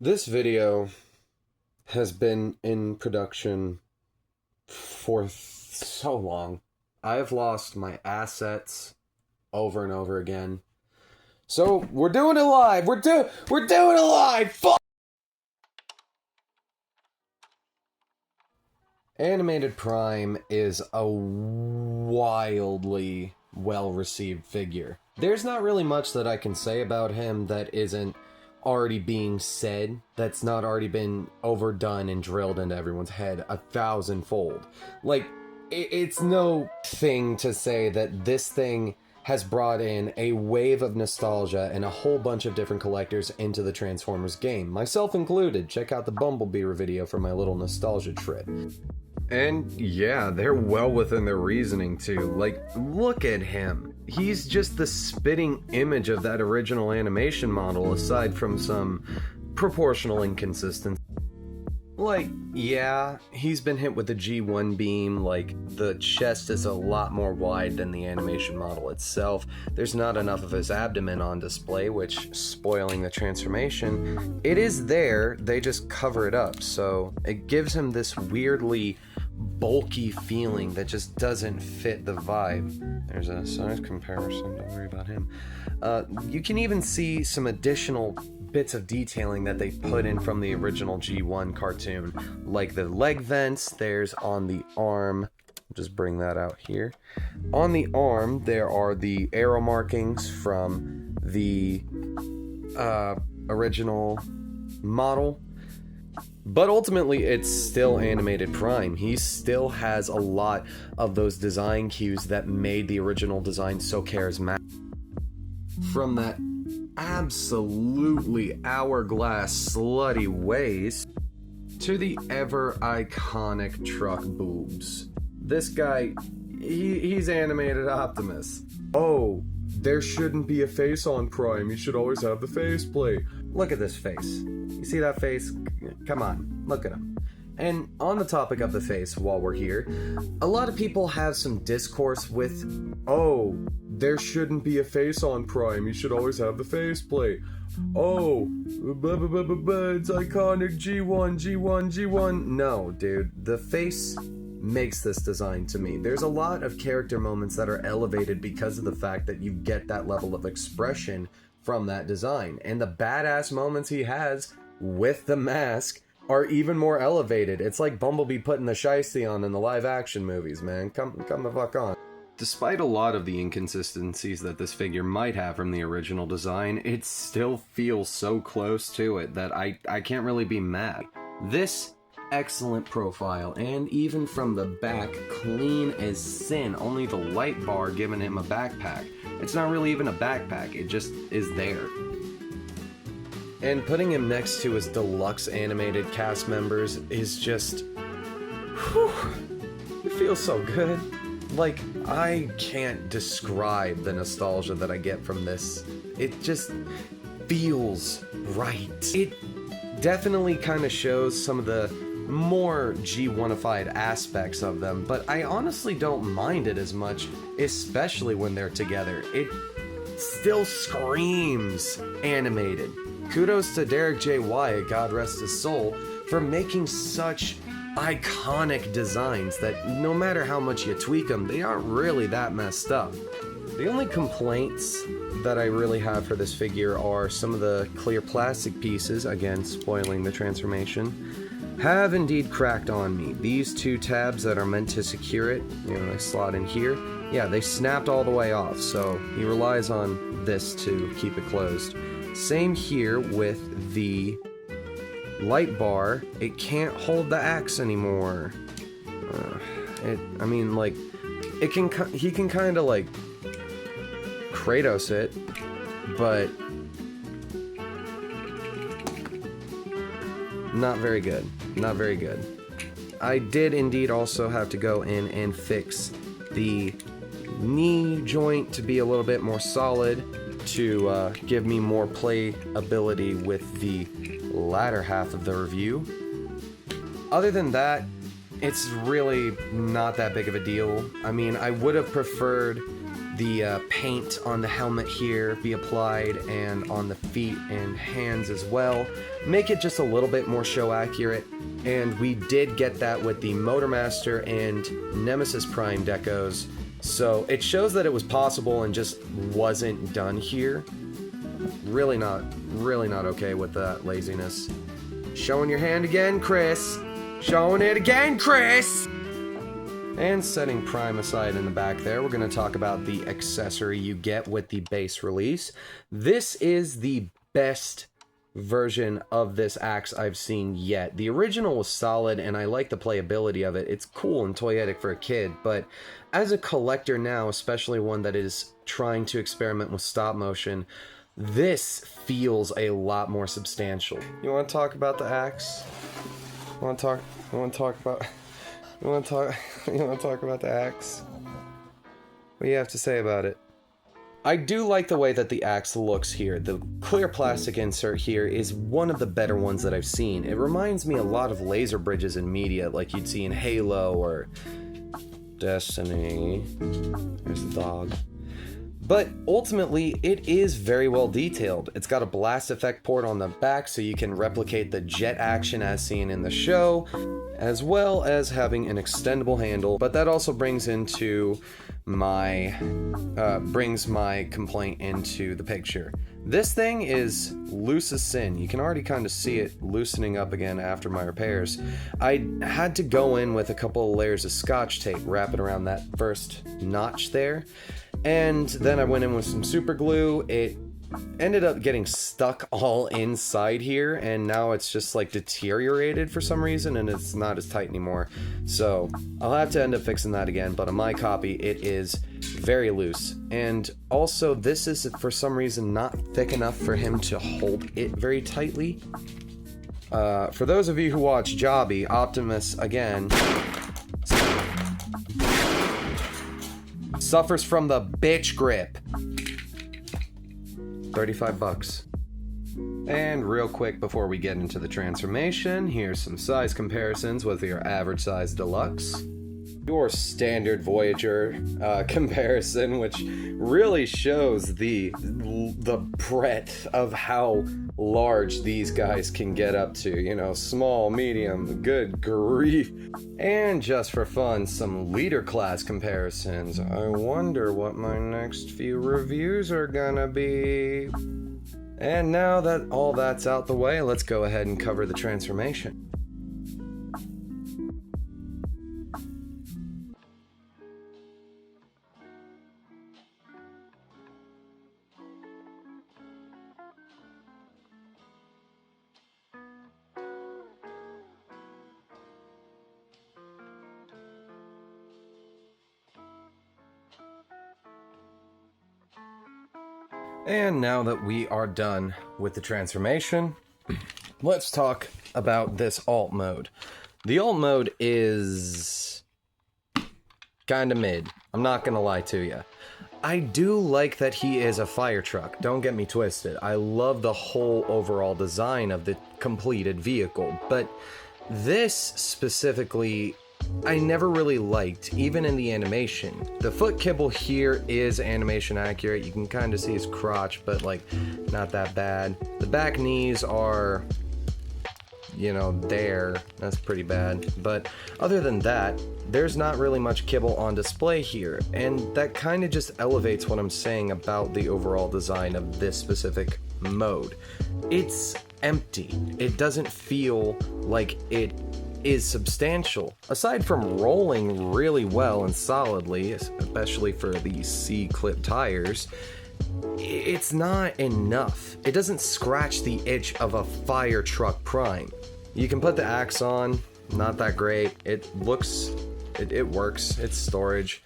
This video has been in production for so long. I've lost my assets over and over again. So we're doing it live. We're doing it live. Fuck. Animated Prime is a wildly well-received figure. There's not really much that I can say about him that isn't already being said, that's not already been overdone and drilled into everyone's head 1,000-fold. Like, it's no thing to say that this thing has brought in a wave of nostalgia and a whole bunch of different collectors into the Transformers game, myself included. Check out the Bumblebee video for my little nostalgia trip. And yeah, they're well within their reasoning too. Like, look at him. He's just the spitting image of that original animation model, aside from some proportional inconsistency. Like, yeah, he's been hit with the G1 beam, like, the chest is a lot more wide than the animation model itself. There's not enough of his abdomen on display, which, spoiling the transformation, it is there, they just cover it up, so it gives him this weirdly bulky feeling that just doesn't fit the vibe. There's a size comparison, don't worry about him. You can even see some additional bits of detailing that they put in from the original G1 cartoon, like the leg vents. There's on the arm, just bring that out here. On the arm, there are the arrow markings from the original model. But ultimately, it's still Animated Prime. He still has a lot of those design cues that made the original design so charismatic. From that absolutely hourglass slutty waist to the ever iconic truck boobs. This guy, he's animated Optimus. Oh, there shouldn't be a face on Prime. You should always have the faceplate. Look at this face. You see that face? Come on, look at him. And on the topic of the face, while we're here, a lot of people have some discourse with, oh, there shouldn't be a face on Prime, you should always have the faceplate. Oh, it's iconic G1, G1, G1. No, dude, the face makes this design to me. There's a lot of character moments that are elevated because of the fact that you get that level of expression from that design. And the badass moments he has with the mask are even more elevated. It's like Bumblebee putting the shiesty on in the live action movies, man. Come the fuck on. Despite a lot of the inconsistencies that this figure might have from the original design, it still feels so close to it that I can't really be mad. This excellent profile, and even from the back, clean as sin, only the light bar giving him a backpack. It's not really even a backpack, it just is there. And putting him next to his deluxe animated cast members is just, whew, it feels so good. Like, I can't describe the nostalgia that I get from this. It just feels right. It definitely kind of shows some of the more G1-ified aspects of them, but I honestly don't mind it as much, especially when they're together. It still screams animated. Kudos to Derek J. Wyatt, God rest his soul, for making such iconic designs that no matter how much you tweak them, they aren't really that messed up. The only complaints that I really have for this figure are some of the clear plastic pieces, again spoiling the transformation, have indeed cracked on me. These two tabs that are meant to secure it, you know, they slot in here, yeah, they snapped all the way off, so he relies on this to keep it closed. Same here with the light bar. It can't hold the axe anymore. I mean, like, he can kind of like Kratos it, but not very good. Not very good. I did indeed also have to go in and fix the knee joint to be a little bit more solid, to give me more playability with the latter half of the review. Other than that, it's really not that big of a deal. I mean, I would have preferred the paint on the helmet here be applied, and on the feet and hands as well. Make it just a little bit more show accurate, and we did get that with the Motormaster and Nemesis Prime decos, so it shows that it was possible and just wasn't done here. Really not okay with that laziness. Showing your hand again, Chris. Showing it again, Chris! And setting Prime aside in the back there, we're going to talk about the accessory you get with the base release. This is the best version of this axe I've seen yet. The original was solid, and I like the playability of it. It's cool and toyetic for a kid, but as a collector now, especially one that is trying to experiment with stop motion, this feels a lot more substantial. You want to talk about the axe? You want to talk about the axe? What do you have to say about it? I do like the way that the axe looks here. The clear plastic insert here is one of the better ones that I've seen. It reminds me a lot of laser bridges in media, like you'd see in Halo or Destiny. There's the dog. But ultimately, it is very well detailed. It's got a blast effect port on the back so you can replicate the jet action as seen in the show, as well as having an extendable handle. But that also brings my complaint into the picture. This thing is loose as sin. You can already kind of see it loosening up again after my repairs. I had to go in with a couple of layers of scotch tape, wrap it around that first notch there. And then I went in with some super glue. It ended up getting stuck all inside here, and now it's just like deteriorated for some reason, and it's not as tight anymore. So I'll have to end up fixing that again, but on my copy it is very loose. And also this is for some reason not thick enough for him to hold it very tightly. For those of you who watch Jobby, Optimus again suffers from the bitch grip. 35 bucks. And real quick before we get into the transformation, here's some size comparisons with your average size deluxe. Your standard Voyager comparison, which really shows the breadth of how large these guys can get up to. You know, small, medium, good grief. And just for fun, some leader class comparisons. I wonder what my next few reviews are gonna be. And now that all that's out the way, let's go ahead and cover the transformation. And now that we are done with the transformation, let's talk about this alt mode. The alt mode is kinda mid. I'm not gonna lie to you. I do like that he is a fire truck, don't get me twisted. I love the whole overall design of the completed vehicle, but this specifically I never really liked, even in the animation. The foot kibble here is animation accurate. You can kind of see his crotch, but like, not that bad. The back knees are, you know, there. That's pretty bad. But other than that, there's not really much kibble on display here. And that kind of just elevates what I'm saying about the overall design of this specific mode. It's empty. It doesn't feel like it is substantial. Aside from rolling really well and solidly, especially for the C-clip tires, it's not enough. It doesn't scratch the itch of a fire truck prime. You can put the axe on, not that great. It works, it's storage.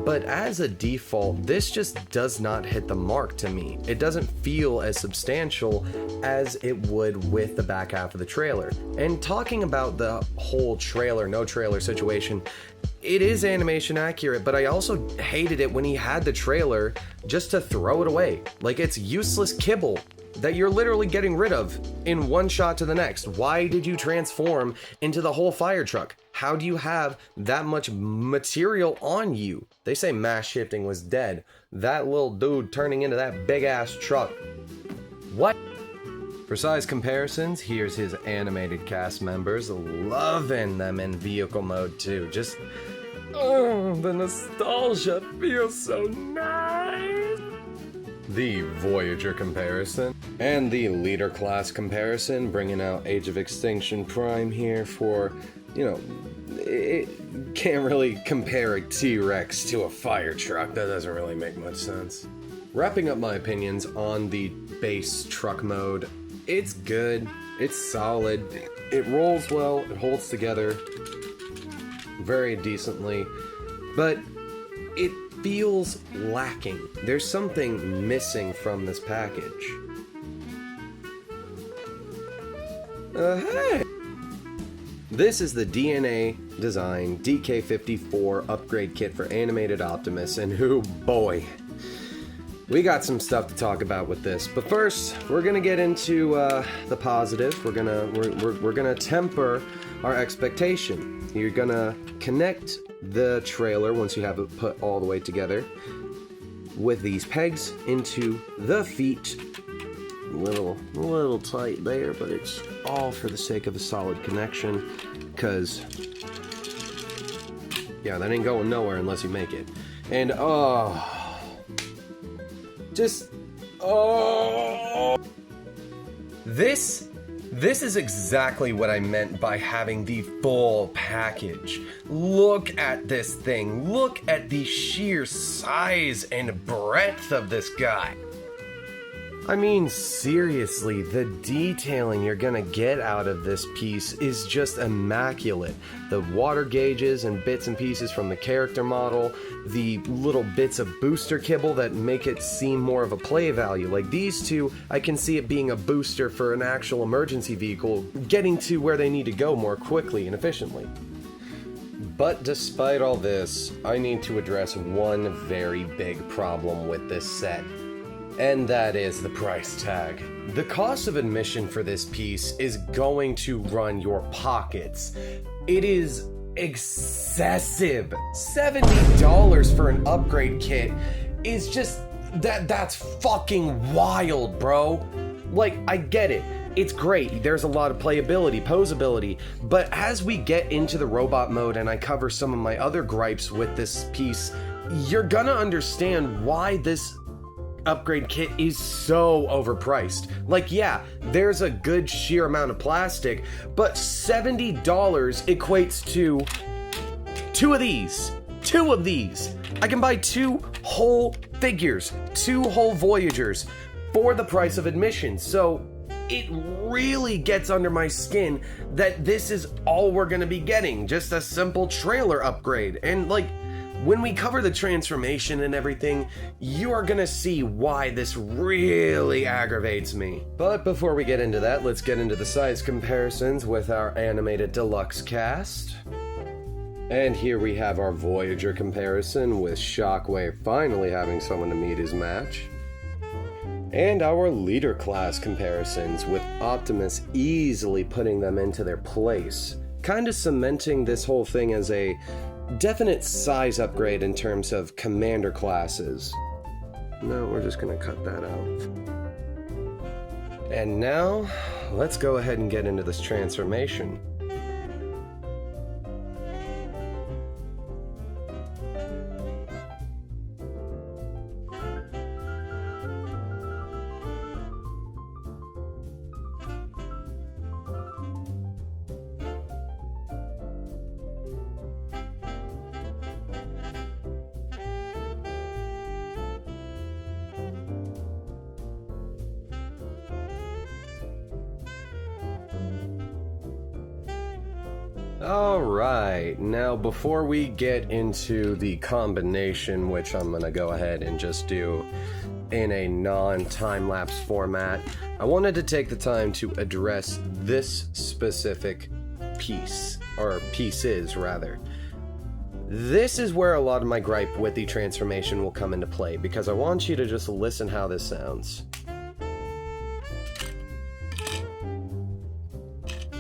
But as a default, this just does not hit the mark to me. It doesn't feel as substantial as it would with the back half of the trailer. And talking about the whole trailer, no trailer situation, it is animation accurate, but I also hated it when he had the trailer just to throw it away. Like, it's useless kibble that you're literally getting rid of in one shot to the next. Why did you transform into the whole fire truck? how do you have that much material on you? They say mass shifting was dead. That little dude turning into that big ass truck. What? For size comparisons, here's his animated cast members. Loving them in vehicle mode too. Just, oh, the nostalgia feels so nice. The Voyager comparison, and the Leader class comparison, bringing out Age of Extinction Prime here for, you know, it can't really compare a T-Rex to a fire truck. That doesn't really make much sense. Wrapping up my opinions on the base truck mode, it's good, it's solid, it rolls well, it holds together very decently, but it feels lacking. There's something missing from this package. Hey! This is the DNA Design DK54 upgrade kit for animated Optimus, and oh boy, we got some stuff to talk about with this. But first, we're gonna get into the positive. We're gonna temper our expectation. You're gonna connect the trailer, once you have it put all the way together, with these pegs into the feet. A little tight there, but it's all for the sake of a solid connection, because yeah, that ain't going nowhere unless you make it. And This is exactly what I meant by having the full package. Look at this thing. Look at the sheer size and breadth of this guy. I mean, seriously, the detailing you're gonna get out of this piece is just immaculate. The water gauges and bits and pieces from the character model, the little bits of booster kibble that make it seem more of a play value. Like these two, I can see it being a booster for an actual emergency vehicle, getting to where they need to go more quickly and efficiently. But despite all this, I need to address one very big problem with this set. And that is the price tag. The cost of admission for this piece is going to run your pockets. It is excessive. $70 for an upgrade kit is just, that's fucking wild, bro. Like, I get it. It's great, there's a lot of playability, posability, but as we get into the robot mode and I cover some of my other gripes with this piece, you're gonna understand why this upgrade kit is so overpriced. Like, yeah, there's a good sheer amount of plastic, but $70 equates to two of these. I can buy 2 whole figures, 2 whole Voyagers for the price of admission. So it really gets under my skin that this is all we're gonna be getting, just a simple trailer upgrade. And like, when we cover the transformation and everything, you are gonna see why this really aggravates me. But before we get into that, let's get into the size comparisons with our animated deluxe cast. And here we have our Voyager comparison, with Shockwave finally having someone to meet his match. And our Leader class comparisons, with Optimus easily putting them into their place, kind of cementing this whole thing as a definite size upgrade in terms of commander classes. No, we're just gonna cut that out. And now, let's go ahead and get into this transformation. Alright, now before we get into the combination, which I'm gonna go ahead and just do in a non-time-lapse format, I wanted to take the time to address this specific piece, or pieces rather. This is where a lot of my gripe with the transformation will come into play, because I want you to just listen how this sounds.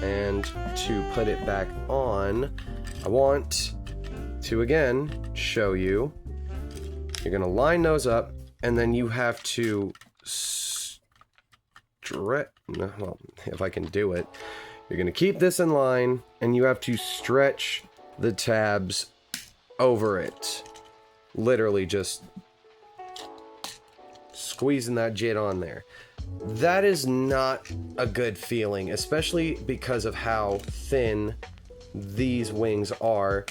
And to put it back on, I want to again show you. You're gonna line those up, and then you have to well, if I can do it, you're gonna keep this in line, and you have to stretch the tabs over it. Literally just squeezing that jit on there. That is not a good feeling, especially because of how thin these wings are.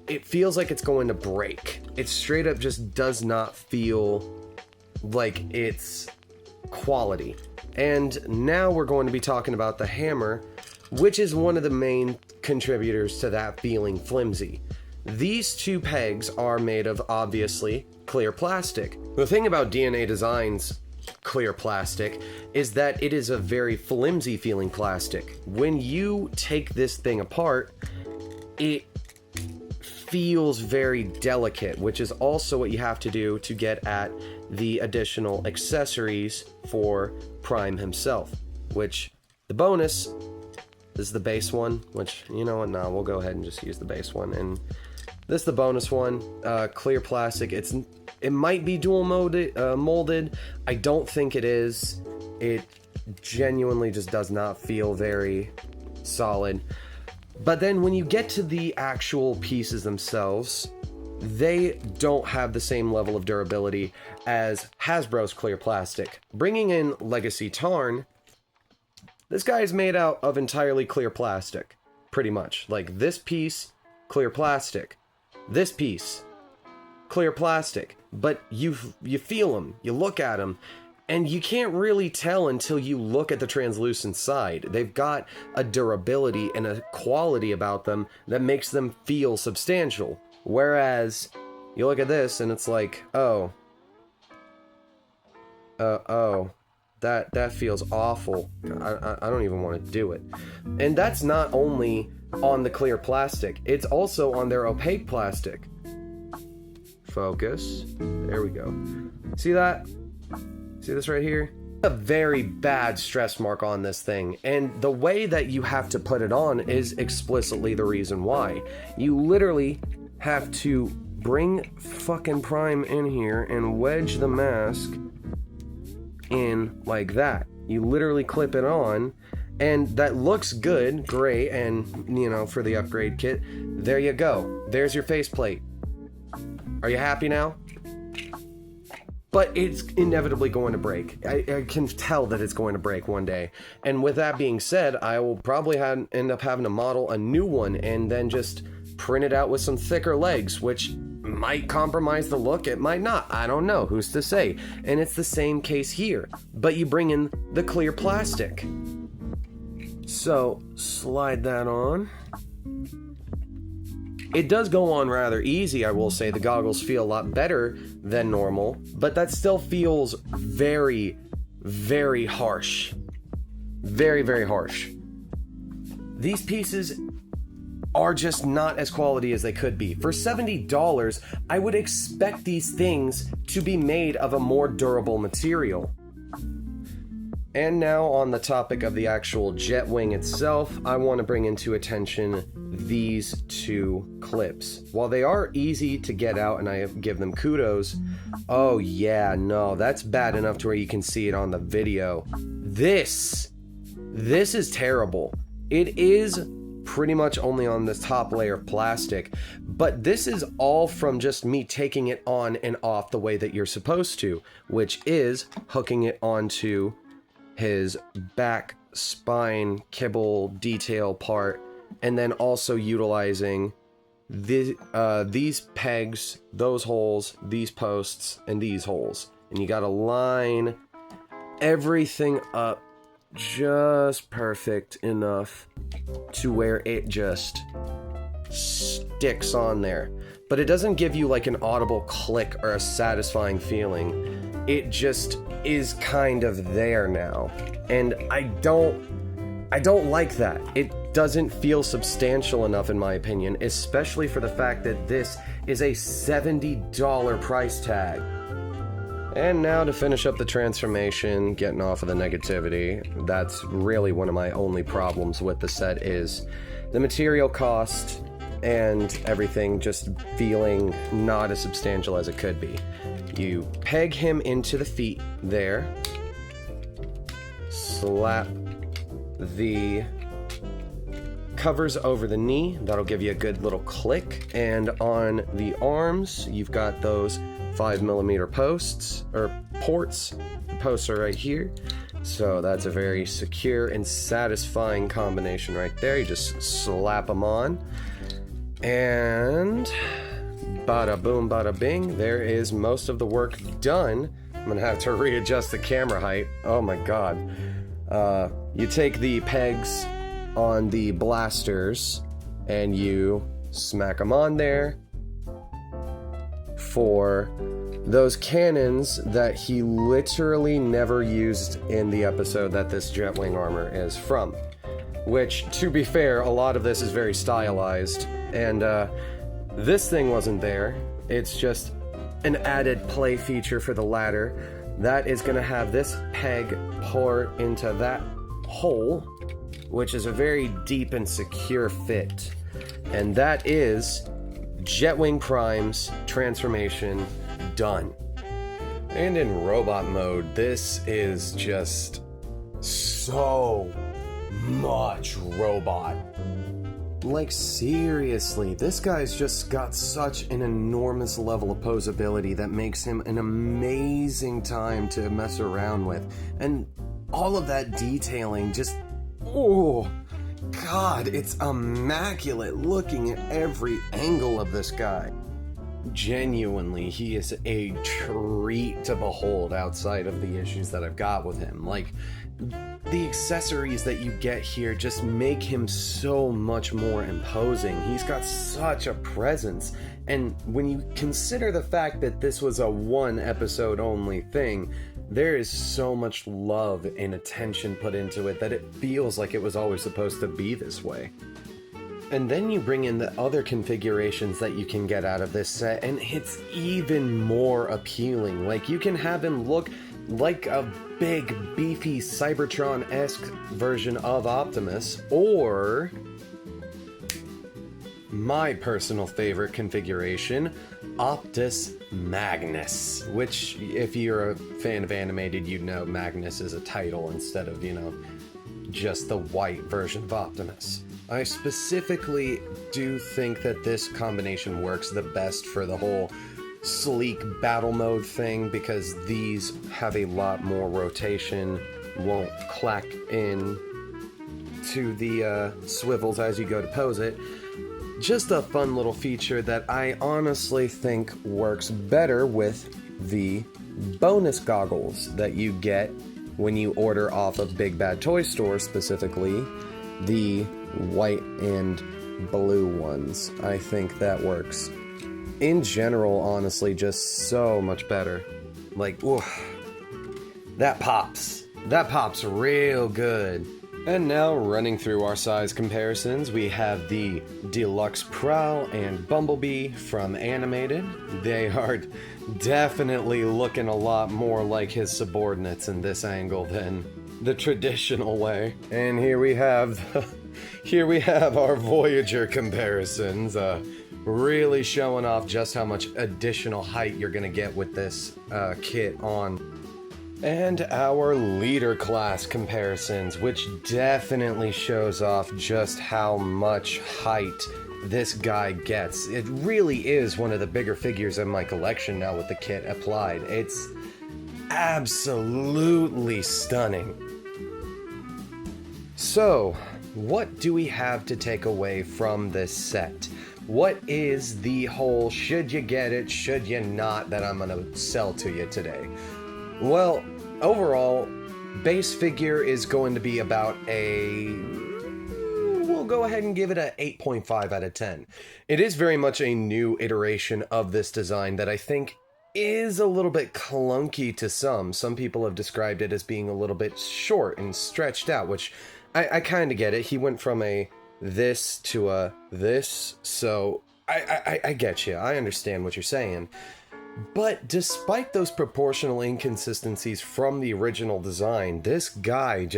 It feels like it's going to break. It straight up just does not feel like it's quality. And now we're going to be talking about the hammer, which is one of the main contributors to that feeling flimsy. These two pegs are made of, obviously, clear plastic. The thing about DNA Design's clear plastic is that it is a very flimsy feeling plastic. When you take this thing apart, it feels very delicate, which is also what you have to do to get at the additional accessories for Prime himself, which the bonus is the base one, which, you know what, no, we'll go ahead and just use the base one. And this is the bonus one, clear plastic. It might be dual molded. I don't think it is. It genuinely just does not feel very solid. But then when you get to the actual pieces themselves, they don't have the same level of durability as Hasbro's clear plastic. Bringing in Legacy Tarn, this guy is made out of entirely clear plastic, pretty much. Like this piece, clear plastic. This piece, clear plastic. But you feel them, you look at them, and you can't really tell until you look at the translucent side. They've got a durability and a quality about them that makes them feel substantial. Whereas, you look at this and it's like, oh, that feels awful. I don't even want to do it. And that's not only on the clear plastic, it's also on their opaque plastic. Focus. There we go. See that? See this right here? A very bad stress mark on this thing, and the way that you have to put it on is explicitly the reason why. You literally have to bring fucking Prime in here and wedge the mask in like that. You literally clip it on, and that looks good, great, and, you know, for the upgrade kit, there you go. There's your faceplate. Are you happy now? But it's inevitably going to break. I can tell that it's going to break one day. And with that being said, I will probably end up having to model a new one and then just print it out with some thicker legs, which might compromise the look, it might not. I don't know, who's to say? And it's the same case here, but you bring in the clear plastic. So, slide that on. It does go on rather easy, I will say. The goggles feel a lot better than normal, but that still feels very, very harsh. Very, very harsh. These pieces are just not as quality as they could be. For $70, I would expect these things to be made of a more durable material. And now on the topic of the actual jet wing itself, I want to bring into attention these two clips. While they are easy to get out and I give them kudos, oh yeah, no, that's bad enough to where you can see it on the video. This is terrible. It is pretty much only on this top layer of plastic, but this is all from just me taking it on and off the way that you're supposed to, which is hooking it onto his back spine kibble detail part, and then also utilizing these pegs, those holes, these posts, and these holes. And you gotta line everything up just perfect enough to where it just sticks on there. But it doesn't give you like an audible click or a satisfying feeling. It just is kind of there now. And I don't like that. It doesn't feel substantial enough in my opinion, especially for the fact that this is a $70 price tag. And now to finish up the transformation, getting off of the negativity, that's really one of my only problems with the set is the material cost and everything just feeling not as substantial as it could be. You peg him into the feet there, slap the covers over the knee, that'll give you a good little click, and on the arms you've got those 5mm posts, or ports. The posts are right here, so that's a very secure and satisfying combination right there. You just slap them on, and bada boom, bada bing, there is most of the work done. I'm gonna have to readjust the camera height. Oh my god. You take the pegs on the blasters and you smack them on there for those cannons that he literally never used in the episode that this Jetwing armor is from. Which, to be fair, a lot of this is very stylized, and this thing wasn't there. It's just an added play feature for the ladder that is going to have this peg pour into that hole, which is a very deep and secure fit. And that is Jetwing Prime's transformation done. And in robot mode, this is just so much robot. Like, seriously, this guy's just got such an enormous level of posability that makes him an amazing time to mess around with. And all of that detailing just, oh god, it's immaculate looking at every angle of this guy. Genuinely, he is a treat to behold outside of the issues that I've got with him. Like, the accessories that you get here just make him so much more imposing. He's got such a presence, and when you consider the fact that this was a one episode only thing, there is so much love and attention put into it that it feels like it was always supposed to be this way. And then you bring in the other configurations that you can get out of this set, and it's even more appealing. Like, you can have him look like a big, beefy, Cybertron-esque version of Optimus, or my personal favorite configuration, Optus Magnus, which, if you're a fan of animated, you'd know Magnus is a title instead of, just the white version of Optimus. I specifically do think that this combination works the best for the whole sleek battle mode thing, because these have a lot more rotation, won't clack in to the swivels as you go to pose it. Just a fun little feature that I honestly think works better with the bonus goggles that you get when you order off of Big Bad Toy Store, specifically the white and blue ones. I think that works in general, honestly, just so much better. Like, ooh, that pops real good. And now, running through our size comparisons, we have the Deluxe Prowl and Bumblebee from Animated. They are definitely looking a lot more like his subordinates in this angle than the traditional way. And here we have our Voyager comparisons, really showing off just how much additional height you're gonna get with this kit on. And our leader class comparisons, which definitely shows off just how much height this guy gets. It really is one of the bigger figures in my collection now with the kit applied. It's absolutely stunning. So, what do we have to take away from this set? What is the whole should you get it, should you not that I'm gonna sell to you today? Well, overall, base figure is going to be about we'll go ahead and give it a 8.5 out of 10. It is very much a new iteration of this design that I think is a little bit clunky to some. Some people have described it as being a little bit short and stretched out, which I kind of get it. He went from a this to a this, so I get you. I understand what you're saying. But despite those proportional inconsistencies from the original design, this guy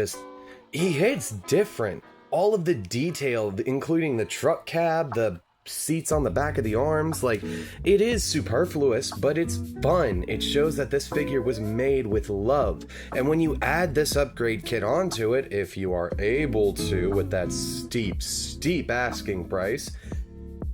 he hits different. All of the detail, including the truck cab, the seats on the back of the arms. Like, it is superfluous, but it's fun. It shows that this figure was made with love. And when you add this upgrade kit onto it, if you are able to, with that steep asking price,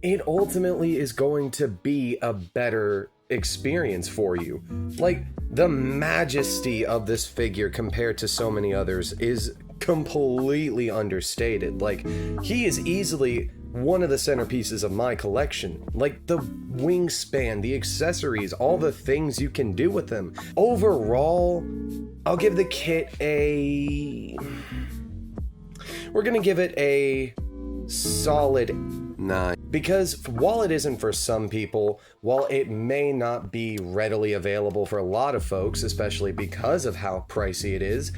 it ultimately is going to be a better experience for you. Like, the majesty of this figure compared to so many others is completely understated. Like, he is easily one of the centerpieces of my collection. Like, the wingspan, the accessories, all the things you can do with them. Overall, I'll give the kit we're gonna give it a solid 9. Because while it isn't for some people, while it may not be readily available for a lot of folks, especially because of how pricey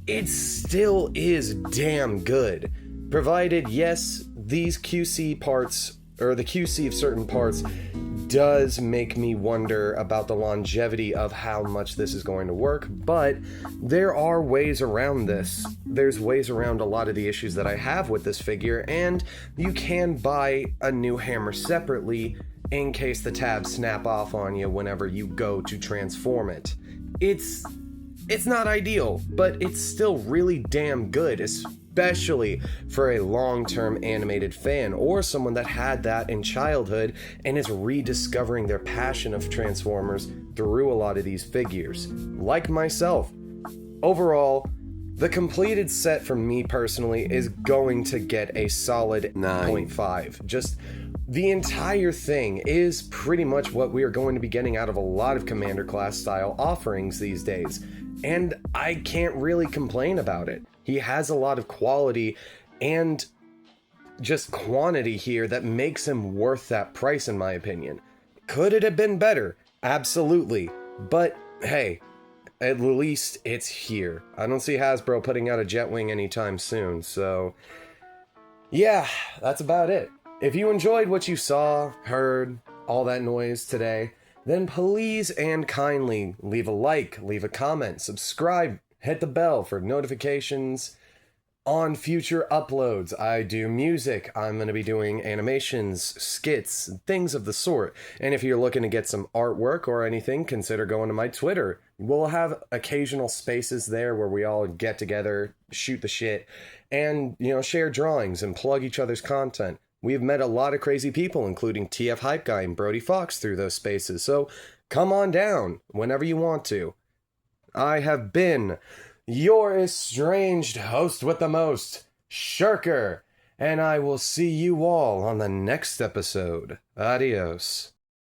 it still is damn good. Provided, yes, these QC parts, or the QC of certain parts, does make me wonder about the longevity of how much this is going to work, but there are ways around this. There's ways around a lot of the issues that I have with this figure, and you can buy a new hammer separately in case the tabs snap off on you whenever you go to transform it. It's not ideal, but it's still really damn good, especially for a long-term animated fan or someone that had that in childhood and is rediscovering their passion of Transformers through a lot of these figures, like myself. Overall, the completed set for me personally is going to get a solid 9.5. Just the entire thing is pretty much what we are going to be getting out of a lot of Commander class style offerings these days, and I can't really complain about it. He has a lot of quality and just quantity here that makes him worth that price, in my opinion. Could it have been better? Absolutely. But hey, at least it's here. I don't see Hasbro putting out a Jetwing anytime soon, so yeah, that's about it. If you enjoyed what you saw, heard, all that noise today, then please and kindly leave a like, leave a comment, subscribe, hit the bell for notifications on future uploads. I do music. I'm going to be doing animations, skits, things of the sort. And if you're looking to get some artwork or anything, consider going to my Twitter. We'll have occasional spaces there where we all get together, shoot the shit, and, share drawings and plug each other's content. We've met a lot of crazy people, including TF Hype Guy and Brody Fox, through those spaces, so come on down whenever you want to. I have been your estranged host with the most, Shirker, and I will see you all on the next episode. Adios.